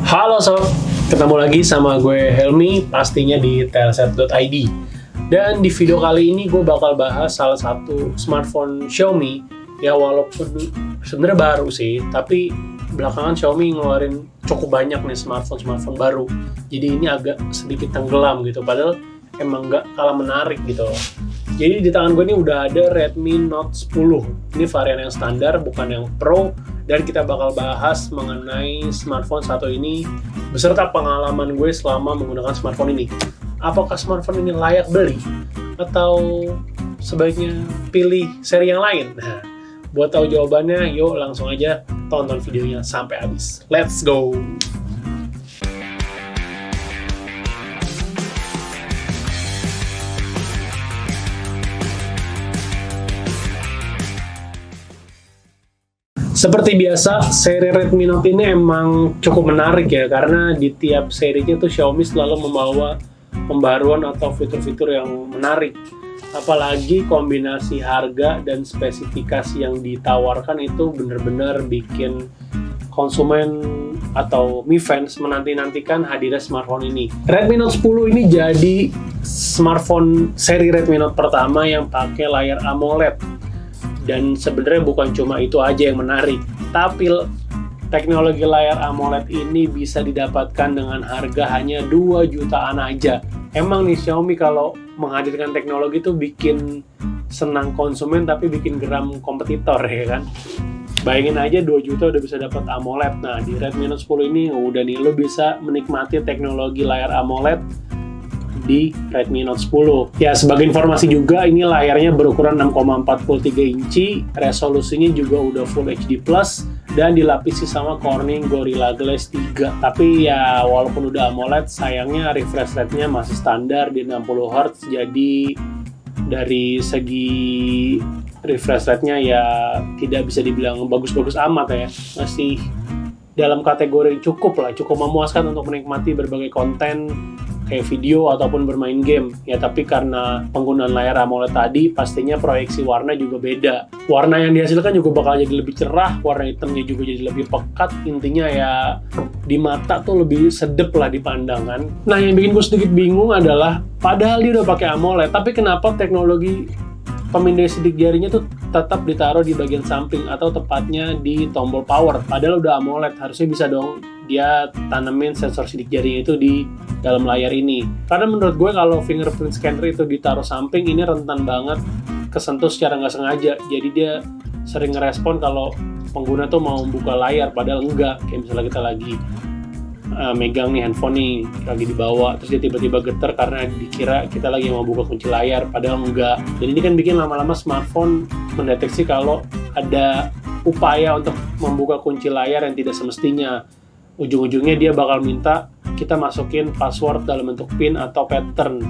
Halo sob, ketemu lagi sama gue Helmi, pastinya di telset.id. Dan di video kali ini gue bakal bahas salah satu smartphone Xiaomi ya, walaupun sebenarnya baru sih, tapi belakangan Xiaomi ngeluarin cukup banyak nih smartphone baru. Jadi ini agak sedikit tenggelam gitu, padahal emang nggak kalah menarik gitu. Jadi di tangan gue ini udah ada Redmi Note 10. Ini varian yang standar, bukan yang Pro. Dan kita bakal bahas mengenai smartphone satu ini beserta pengalaman gue selama menggunakan smartphone ini. Apakah smartphone ini layak beli? Atau sebaiknya pilih seri yang lain? Nah, buat tahu jawabannya, yuk langsung aja tonton videonya sampai habis. Let's go! Seperti biasa, seri Redmi Note ini emang cukup menarik ya, karena di tiap serinya tuh Xiaomi selalu membawa pembaruan atau fitur-fitur yang menarik. Apalagi kombinasi harga dan spesifikasi yang ditawarkan itu benar-benar bikin konsumen atau Mi fans menanti-nantikan hadirnya smartphone ini. Redmi Note 10 ini jadi smartphone seri Redmi Note pertama yang pakai layar AMOLED. Dan sebenarnya bukan cuma itu aja yang menarik, tapi teknologi layar AMOLED ini bisa didapatkan dengan harga hanya 2 jutaan aja. Emang nih Xiaomi kalau menghadirkan teknologi itu bikin senang konsumen tapi bikin geram kompetitor ya kan. Bayangin aja 2 juta udah bisa dapat AMOLED. Nah di Redmi Note 10 ini udah nih lo bisa menikmati teknologi layar AMOLED di Redmi Note 10. Ya, sebagai informasi juga, ini layarnya berukuran 6,43 inci, resolusinya juga udah Full HD+, dan dilapisi sama Corning Gorilla Glass 3. Tapi ya, walaupun udah AMOLED, sayangnya refresh rate-nya masih standar di 60Hz, jadi dari segi refresh rate-nya ya tidak bisa dibilang bagus-bagus amat ya. Masih dalam kategori cukup memuaskan untuk menikmati berbagai konten kayak video ataupun bermain game ya. Tapi karena penggunaan layar AMOLED tadi, pastinya proyeksi warna juga beda. Warna yang dihasilkan juga bakal jadi lebih cerah, warna hitamnya juga jadi lebih pekat. Intinya ya di mata tuh lebih sedep lah dipandang kan. Nah yang bikin gue sedikit bingung adalah padahal dia udah pakai AMOLED, tapi kenapa teknologi pemindai sidik jarinya tuh tetap ditaruh di bagian samping atau tepatnya di tombol power. Padahal udah AMOLED, harusnya bisa dong dia tanemin sensor sidik jarinya itu di dalam layar ini. Karena menurut gue kalau fingerprint scanner itu ditaruh samping, ini rentan banget kesentuh secara nggak sengaja. Jadi dia sering ngerespon kalau pengguna tuh mau buka layar, padahal enggak. Kayak misalnya kita lagi megang nih handphone nih, lagi dibawa, terus dia tiba-tiba getar karena dikira kita lagi mau buka kunci layar, padahal enggak. Dan ini kan bikin lama-lama smartphone mendeteksi kalau ada upaya untuk membuka kunci layar yang tidak semestinya. Ujung-ujungnya dia bakal minta kita masukin password dalam bentuk PIN atau pattern.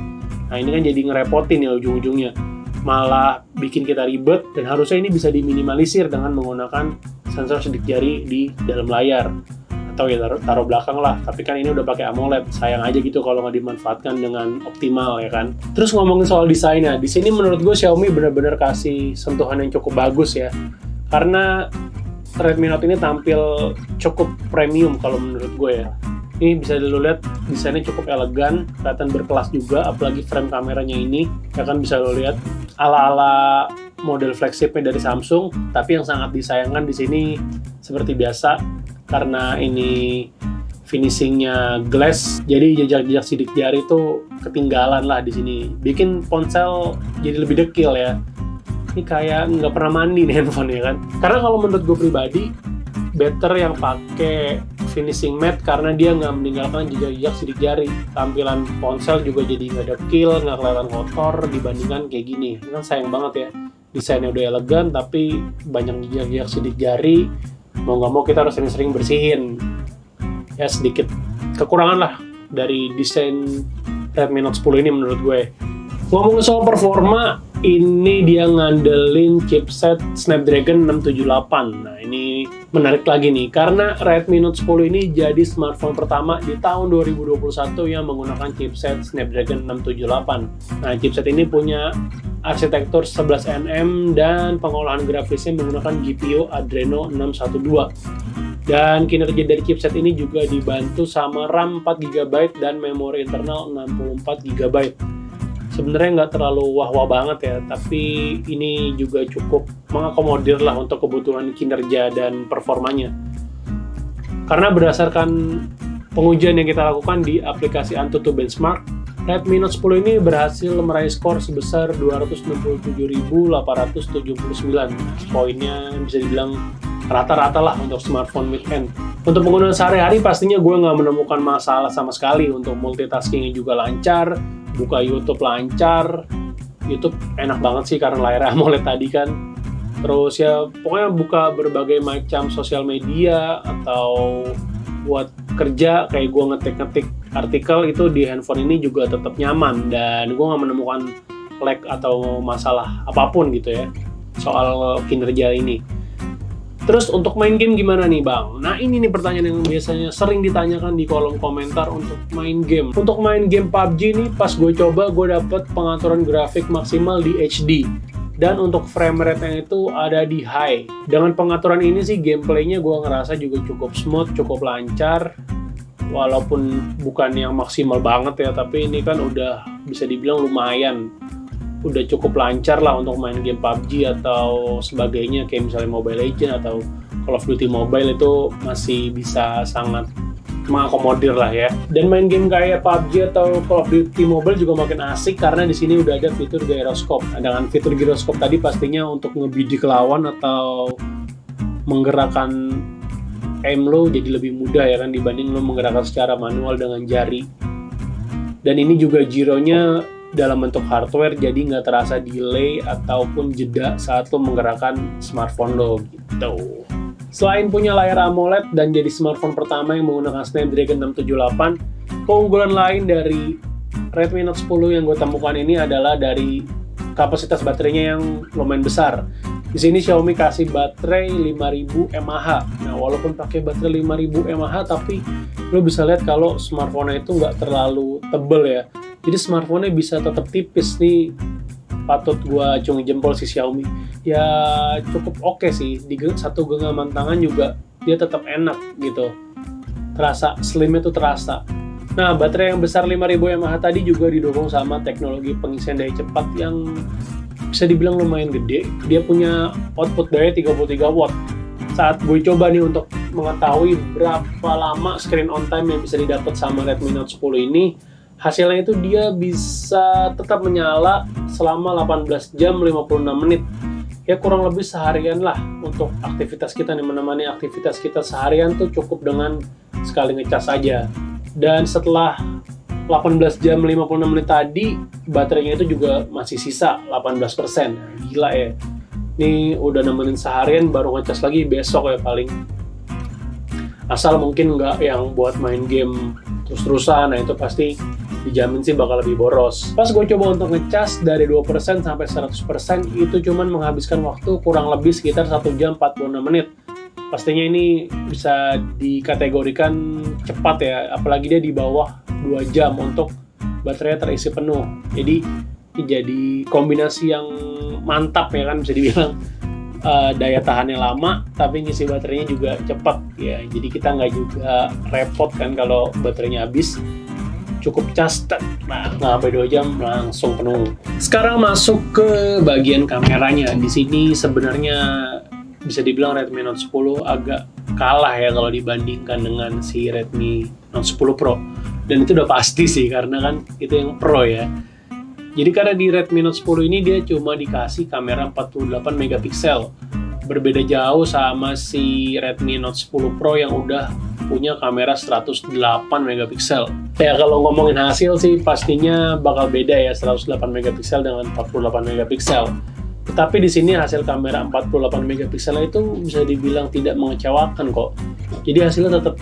Nah ini kan jadi ngerepotin ya ujung-ujungnya. Malah bikin kita ribet, dan harusnya ini bisa diminimalisir dengan menggunakan sensor sidik jari di dalam layar. Atau ya taruh belakang lah, tapi kan ini udah pakai AMOLED, sayang aja gitu kalau nggak dimanfaatkan dengan optimal ya kan. Terus ngomongin soal desainnya, di sini menurut gue Xiaomi benar-benar kasih sentuhan yang cukup bagus ya, karena Redmi Note ini tampil cukup premium kalau menurut gue ya. Ini bisa lu lihat desainnya cukup elegan, kelihatan berkelas juga, apalagi frame kameranya ini ya kan bisa lu lihat ala-ala model flagshipnya dari Samsung. Tapi yang sangat disayangkan di sini seperti biasa, karena ini finishingnya glass, jadi jejak-jejak sidik jari itu ketinggalan lah di sini. Bikin ponsel jadi lebih dekil ya. Ini kayak nggak pernah mandi nih handphone ya kan. Karena kalau menurut gue pribadi, better yang pakai finishing matte karena dia nggak meninggalkan jejak-jejak sidik jari. Tampilan ponsel juga jadi nggak dekil, nggak kelihatan kotor dibandingkan kayak gini. Ini kan sayang banget ya. Desainnya udah elegan tapi banyak jejak-jejak sidik jari. Mau nggak mau kita harus sering-sering bersihin. Ya sedikit kekurangan lah dari desain Redmi Note 10 ini menurut gue. Ngomongin soal performa, ini dia ngandelin chipset Snapdragon 678. Nah ini menarik lagi nih, karena Redmi Note 10 ini jadi smartphone pertama di tahun 2021 yang menggunakan chipset Snapdragon 678. Nah, chipset ini punya arsitektur 11nm dan pengolahan grafisnya menggunakan GPU Adreno 612. Dan kinerja dari chipset ini juga dibantu sama RAM 4GB dan memori internal 64GB. Sebenarnya nggak terlalu wah-wah banget ya, tapi ini juga cukup mengakomodir lah untuk kebutuhan kinerja dan performanya. Karena berdasarkan pengujian yang kita lakukan di aplikasi Antutu Benchmark, Redmi Note 10 ini berhasil meraih skor sebesar 267.879. Poinnya bisa dibilang rata-rata lah untuk smartphone mid-end. Untuk penggunaan sehari-hari pastinya gue nggak menemukan masalah sama sekali. Untuk multitaskingnya juga lancar, buka YouTube lancar. YouTube enak banget sih karena layar AMOLED tadi kan. Terus ya pokoknya buka berbagai macam sosial media atau buat kerja kayak gue ngetik-ngetik artikel itu di handphone ini juga tetap nyaman, dan gue nggak menemukan lag atau masalah apapun gitu ya soal kinerja ini. Terus untuk main game gimana nih Bang? Nah ini nih pertanyaan yang biasanya sering ditanyakan di kolom komentar untuk main game. Untuk main game PUBG nih pas gue coba gue dapet pengaturan grafik maksimal di HD. Dan untuk frame rate-nya itu ada di high. Dengan pengaturan ini sih gameplaynya gue ngerasa juga cukup smooth, cukup lancar. Walaupun bukan yang maksimal banget ya, tapi ini kan udah bisa dibilang lumayan. Udah cukup lancar lah untuk main game PUBG atau sebagainya, kayak misalnya Mobile Legends atau Call of Duty Mobile itu masih bisa sangat mengakomodir lah ya. Dan main game kayak PUBG atau Call of Duty Mobile juga makin asik karena di sini udah ada fitur gyroscope. Nah, dengan fitur gyroscope tadi pastinya untuk ngebidik lawan atau menggerakkan aim lo jadi lebih mudah ya kan dibanding lo menggerakkan secara manual dengan jari. Dan ini juga gironya dalam bentuk hardware, jadi nggak terasa delay ataupun jeda saat lo menggerakkan smartphone lo gitu. Selain punya layar AMOLED dan jadi smartphone pertama yang menggunakan Snapdragon 678, keunggulan lain dari Redmi Note 10 yang gue temukan ini adalah dari kapasitas baterainya yang lumayan besar. Di sini Xiaomi kasih baterai 5000 mAh. Nah, walaupun pakai baterai 5000 mAh, tapi lo bisa lihat kalau smartphone itu nggak terlalu tebel ya. Jadi smartphone-nya bisa tetap tipis nih, patut gua acungi jempol si Xiaomi. Ya cukup oke sih, di satu genggaman tangan juga dia tetap enak gitu. Terasa, slimnya tuh terasa. Nah, baterai yang besar 5000 mAh tadi juga didukung sama teknologi pengisian daya cepat yang bisa dibilang lumayan gede. Dia punya output daya 33 watt. Saat gue coba nih untuk mengetahui berapa lama screen on time yang bisa didapat sama Redmi Note 10 ini, hasilnya itu dia bisa tetap menyala selama 18 jam 56 menit. Ya kurang lebih seharian lah untuk aktivitas kita nih, menemani aktivitas kita seharian tuh cukup dengan sekali ngecas aja. Dan setelah 18 jam 56 menit tadi, baterainya itu juga masih sisa 18%. Gila ya. Ini udah nemenin seharian, baru ngecas lagi besok ya paling. Asal mungkin nggak yang buat main game terus-terusan, nah itu pasti dijamin sih bakal lebih boros. Pas gue coba untuk ngecas dari 2% sampai 100%, itu cuman menghabiskan waktu kurang lebih sekitar 1 jam 46 menit. Pastinya ini bisa dikategorikan cepat ya, apalagi dia di bawah 2 jam untuk baterainya terisi penuh. Jadi kombinasi yang mantap ya kan, bisa dibilang daya tahannya lama tapi ngisi baterainya juga cepat ya. Jadi kita nggak juga repot kan kalau baterainya habis, cukup cas, nah nggak sampai 2 jam langsung penuh. Sekarang masuk ke bagian kameranya. Di sini sebenarnya bisa dibilang Redmi Note 10 agak kalah ya kalau dibandingkan dengan si Redmi Note 10 Pro. Dan itu udah pasti sih karena kan itu yang Pro ya. Jadi karena di Redmi Note 10 ini dia cuma dikasih kamera 48 megapiksel. Berbeda jauh sama si Redmi Note 10 Pro yang udah punya kamera 108 megapiksel. Ya kalau ngomongin hasil sih pastinya bakal beda ya, 108 megapiksel dengan 48 megapiksel. Tetapi di sini hasil kamera 48 megapiksel itu bisa dibilang tidak mengecewakan kok. Jadi hasilnya tetap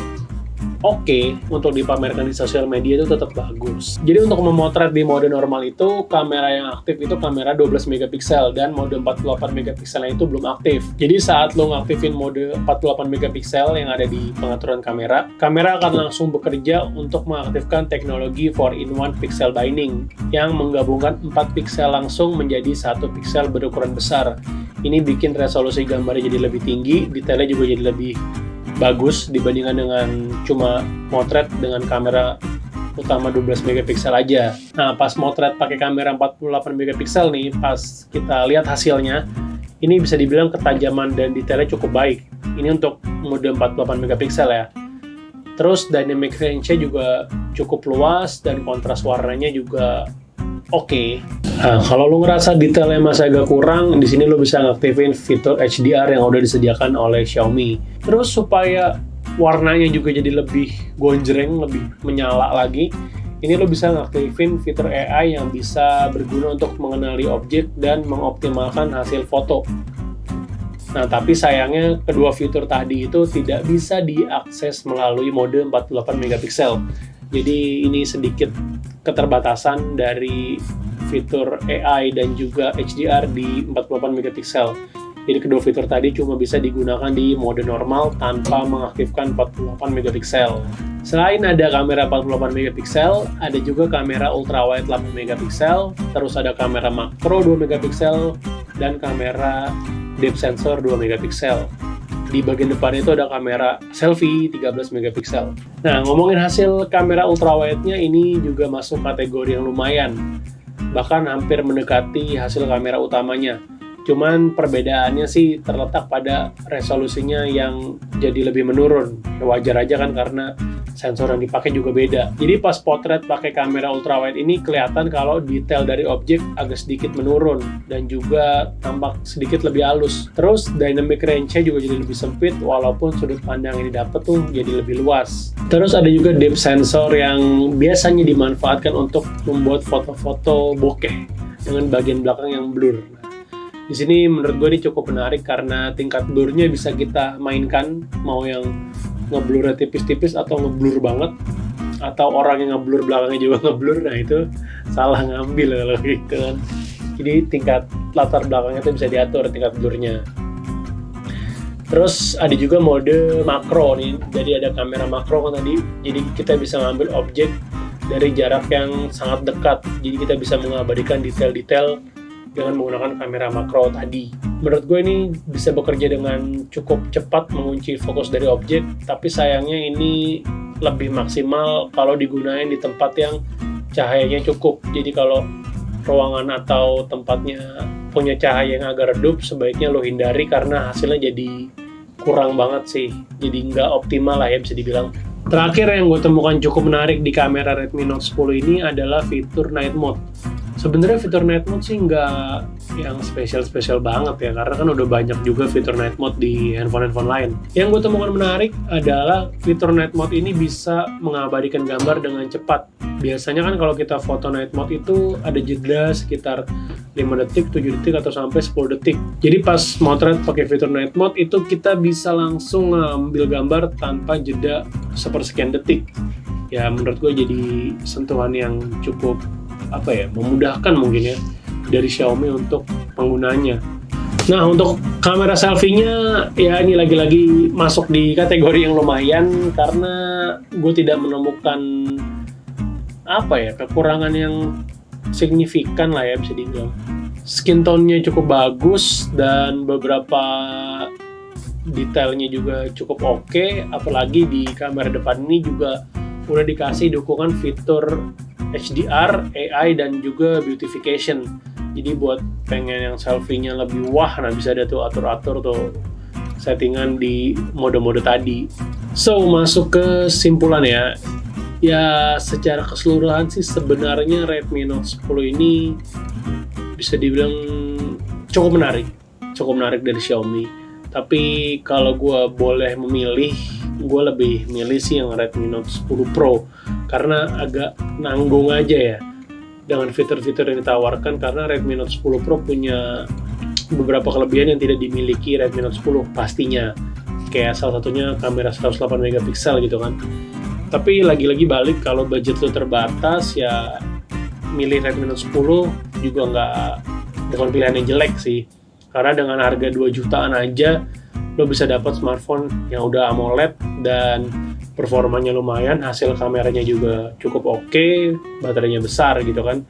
oke untuk dipamerkan di sosial media itu tetap bagus. Jadi untuk memotret di mode normal itu, kamera yang aktif itu kamera 12 megapiksel dan mode 48 megapikselnya itu belum aktif. Jadi saat lo ngaktifin mode 48 megapiksel yang ada di pengaturan kamera, kamera akan langsung bekerja untuk mengaktifkan teknologi 4-in-1 pixel binding yang menggabungkan 4 piksel langsung menjadi 1 piksel berukuran besar. Ini bikin resolusi gambarnya jadi lebih tinggi, detailnya juga jadi lebih bagus dibandingkan dengan cuma motret dengan kamera utama 12 megapiksel aja. Nah, pas motret pakai kamera 48 megapiksel nih, pas kita lihat hasilnya, ini bisa dibilang ketajaman dan detailnya cukup baik. Ini untuk mode 48 megapiksel ya. Terus dynamic range-nya juga cukup luas dan kontras warnanya juga oke. Nah, kalau lo ngerasa detailnya masih agak kurang, di sini lo bisa ngaktifin fitur HDR yang udah disediakan oleh Xiaomi. Terus supaya warnanya juga jadi lebih gonjreng, lebih menyala lagi, ini lo bisa ngaktifin fitur AI yang bisa berguna untuk mengenali objek dan mengoptimalkan hasil foto. Nah, tapi sayangnya kedua fitur tadi itu tidak bisa diakses melalui mode 48 megapiksel. Jadi ini sedikit keterbatasan dari fitur AI dan juga HDR di 48 megapiksel. Jadi kedua fitur tadi cuma bisa digunakan di mode normal tanpa mengaktifkan 48 megapiksel. Selain ada kamera 48 megapiksel, ada juga kamera ultrawide 8 megapiksel, terus ada kamera makro 2 megapiksel dan kamera depth sensor 2 megapiksel. Di bagian depan itu ada kamera selfie 13 megapiksel. Nah, ngomongin hasil kamera ultrawide-nya, ini juga masuk kategori yang lumayan. Bahkan hampir mendekati hasil kamera utamanya. Cuman perbedaannya sih terletak pada resolusinya yang jadi lebih menurun. Ya wajar aja kan karena sensor yang dipakai juga beda. Jadi pas potret pakai kamera ultrawide ini kelihatan kalau detail dari objek agak sedikit menurun dan juga tampak sedikit lebih halus. Terus dynamic range-nya juga jadi lebih sempit walaupun sudut pandang yang didapat tuh jadi lebih luas. Terus ada juga depth sensor yang biasanya dimanfaatkan untuk membuat foto-foto bokeh dengan bagian belakang yang blur. Di sini menurut gue ini cukup menarik karena tingkat blurnya bisa kita mainkan, mau yang ngeblurnya tipis-tipis atau ngeblur banget, atau orang yang ngeblur belakangnya juga ngeblur. Nah itu salah ngambil kalau gitu kan. Jadi tingkat latar belakangnya itu bisa diatur tingkat blurnya. Terus ada juga mode makro nih, jadi ada kamera makro kan tadi, jadi kita bisa ngambil objek dari jarak yang sangat dekat, jadi kita bisa mengabadikan detail-detail dengan menggunakan kamera makro tadi. Menurut gue ini bisa bekerja dengan cukup cepat mengunci fokus dari objek, tapi sayangnya ini lebih maksimal kalau digunakan di tempat yang cahayanya cukup. Jadi kalau ruangan atau tempatnya punya cahaya yang agak redup, sebaiknya lo hindari karena hasilnya jadi kurang banget sih. Jadi nggak optimal lah ya bisa dibilang. Terakhir yang gue temukan cukup menarik di kamera Redmi Note 10 ini adalah fitur Night Mode. Sebenarnya fitur Night Mode sih nggak yang spesial-spesial banget ya, karena kan udah banyak juga fitur Night Mode di handphone-handphone lain. Yang gue temukan menarik adalah fitur Night Mode ini bisa mengabadikan gambar dengan cepat. Biasanya kan kalau kita foto Night Mode itu ada jeda sekitar 5 detik, 7 detik, atau sampai 10 detik. Jadi pas motret pakai fitur Night Mode itu kita bisa langsung ngambil gambar tanpa jeda sepersekian detik. Ya menurut gue jadi sentuhan yang cukup memudahkan mungkin ya dari Xiaomi untuk penggunanya. Nah, untuk kamera selfie-nya ya ini lagi-lagi masuk di kategori yang lumayan karena gue tidak menemukan kekurangan yang signifikan lah ya bisa dibilang. Skin tone-nya cukup bagus dan beberapa detailnya juga cukup oke, apalagi di kamera depan ini juga udah dikasih dukungan fitur HDR, AI, dan juga beautification. Jadi buat pengen yang selfie-nya lebih wah, nah bisa ada tuh atur-atur tuh settingan di mode-mode tadi. So, masuk ke simpulan ya. Ya, secara keseluruhan sih sebenarnya Redmi Note 10 ini bisa dibilang cukup menarik dari Xiaomi. Tapi kalau gue boleh memilih, gue lebih milih sih yang Redmi Note 10 Pro karena agak nanggung aja ya dengan fitur-fitur yang ditawarkan, karena Redmi Note 10 Pro punya beberapa kelebihan yang tidak dimiliki Redmi Note 10 pastinya, kayak salah satunya kamera 108 megapiksel gitu kan. Tapi lagi-lagi balik, kalau budget lo terbatas ya milih Redmi Note 10 juga bukan pilihan yang jelek sih. Karena dengan harga 2 jutaan aja lo bisa dapat smartphone yang udah AMOLED dan performanya lumayan, hasil kameranya juga cukup oke, baterainya besar gitu kan.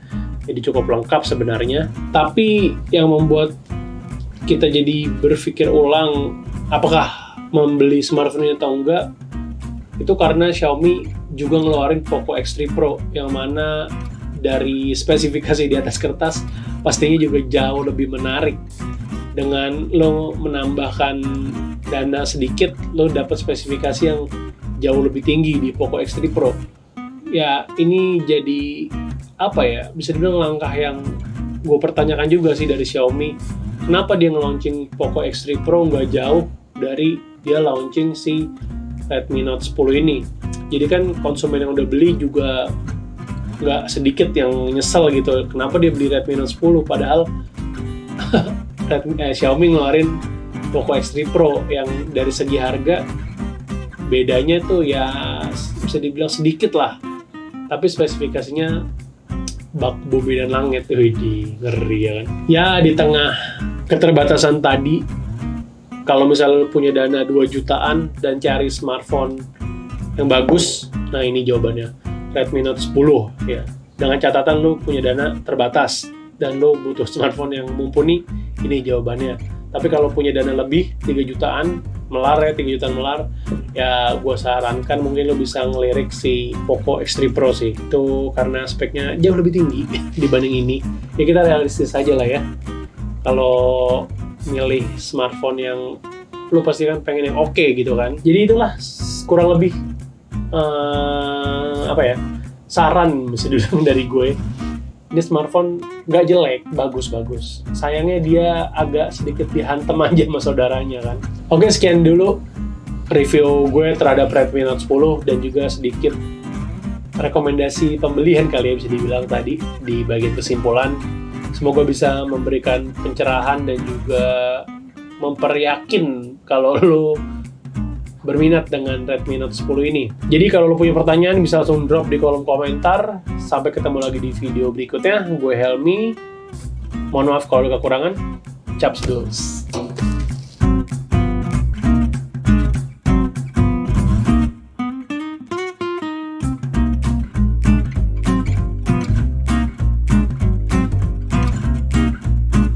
Jadi cukup lengkap sebenarnya. Tapi yang membuat kita jadi berpikir ulang apakah membeli smartphone ini atau enggak, itu karena Xiaomi juga ngeluarin Poco X3 Pro yang mana dari spesifikasi di atas kertas pastinya juga jauh lebih menarik. Dengan lo menambahkan dana sedikit, lo dapat spesifikasi yang jauh lebih tinggi di Poco X3 Pro. Ya ini jadi bisa dibilang langkah yang gue pertanyakan juga sih dari Xiaomi. Kenapa dia nge-launching Poco X3 Pro nggak jauh dari dia launching si Redmi Note 10 ini. Jadi kan konsumen yang udah beli juga nggak sedikit yang nyesel gitu. Kenapa dia beli Redmi Note 10 padahal Xiaomi ngeluarin Poco X3 Pro yang dari segi harga bedanya tuh ya bisa dibilang sedikit lah. Tapi spesifikasinya bak bumi dan langit, ngeri ya kan. Ya di tengah keterbatasan tadi, kalau misalnya punya dana 2 jutaan dan cari smartphone yang bagus, nah ini jawabannya Redmi Note 10 ya. Dengan catatan lu punya dana terbatas dan lu butuh smartphone yang mumpuni, ini jawabannya. Tapi kalau punya dana lebih 3 jutaan melar ya gue sarankan mungkin lo bisa ngelirik si Poco X3 Pro sih. Itu karena speknya jauh lebih tinggi dibanding ini. Ya kita realistis aja lah ya. Kalau milih smartphone yang lo pasti kan pengen yang oke gitu kan. Jadi itulah kurang lebih saran bisa dibilang dari gue. Ini smartphone nggak jelek, bagus. Sayangnya dia agak sedikit dihantam aja sama saudaranya kan. Oke, sekian dulu review gue terhadap Redmi Note 10 dan juga sedikit rekomendasi pembelian kali ya bisa dibilang tadi di bagian kesimpulan. Semoga bisa memberikan pencerahan dan juga memperyakin kalau lo berminat dengan Redmi Note 10 ini. Jadi kalau lo punya pertanyaan bisa langsung drop di kolom komentar. Sampai ketemu lagi di video berikutnya. Gue Helmi. Mohon maaf kalau ada kekurangan. Caps dulu.